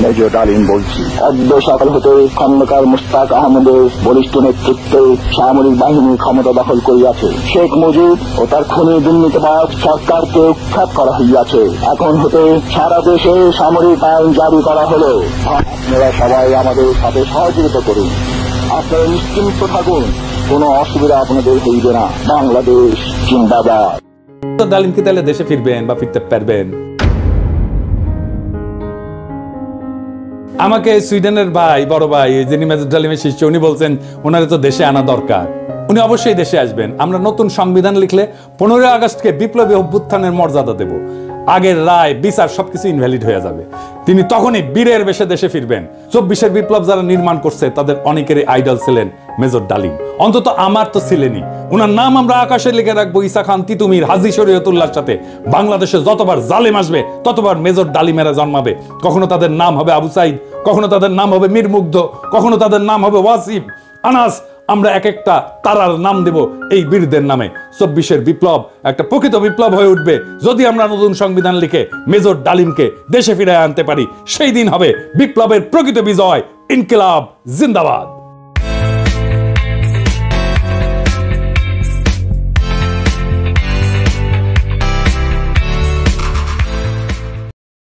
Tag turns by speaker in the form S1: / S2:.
S1: Major ডালিম বলছি। অদ্য সকাল হতে খন্দকার মুশতাক আহমদের বলিষ্ঠ নেতৃত্বে সামরিক বাহিনী ক্ষমতা দখল করিয়াছে। শেখ মুজিব ও তার খুনি দুর্নীতিবাজ সরকারকে উৎখাত করা হইয়াছে। এখন হতে সারা দেশে সামরিক আইন জারি করা হলো। আপনারা সবাই আমাদের সাথে সহযোগিতা করুন। আপনারা নিশ্চিন্ত থাকুন, কোনো অসুবিধা আপনাদের হইবে না। বাংলাদেশ জিন্দাবাদ।
S2: ডালিম কি তাহলে দেশে ফিরবেন বা ফিরতে পারবেন? আমাকে সুইডেনের বড় ভাই যিনি মেজর ডালিমের শিষ্য, উনি বলছেন ওনারে তো দেশে আনা দরকার। উনি অবশ্যই দেশে আসবেন। আমরা নতুন সংবিধান লিখলে 15 আগস্টকে বিপ্লবী অভ্যুত্থানের মর্যাদা দেব। আগের রায় বিচার সবকিছু ইনভ্যালিড হয়ে যাবে। তিনি তখনই বীরের বেশে দেশে ফিরবেন। 24-এর বিপ্লব যারা নির্মাণ করছে তাদের অনেকেরই আইডল ছিলেন মেজর ডালিম, অন্তত আমার তো ছিলেনই। উনার নাম আমরা আকাশে লিখে রাখবো ঈসা খান তিতুমির, হাজী শরীয়তুল্লাহর সাথে। বাংলাদেশে যতবার জালেম আসবে ততবার মেজর ডালিমেরা জন্মাবে। কখনো তাদের নাম হবে আবু সাইদ, কখনো তাদের নাম হবে মীর মুগ্ধ, কখনো তাদের নাম হবে ওয়াসিম, আনাস। আমরা এক একটা তারার নাম দেব এই বীরদের নামে। 24-এর বিপ্লব একটা প্রকৃত বিপ্লব হয়ে উঠবে যদি আমরা নতুন সংবিধান লিখে মেজর ডালিমকে দেশে ফিরে আনতে পারি। সেই দিন হবে বিপ্লবের প্রকৃত বিজয়। ইনকিলাব জিন্দাবাদ।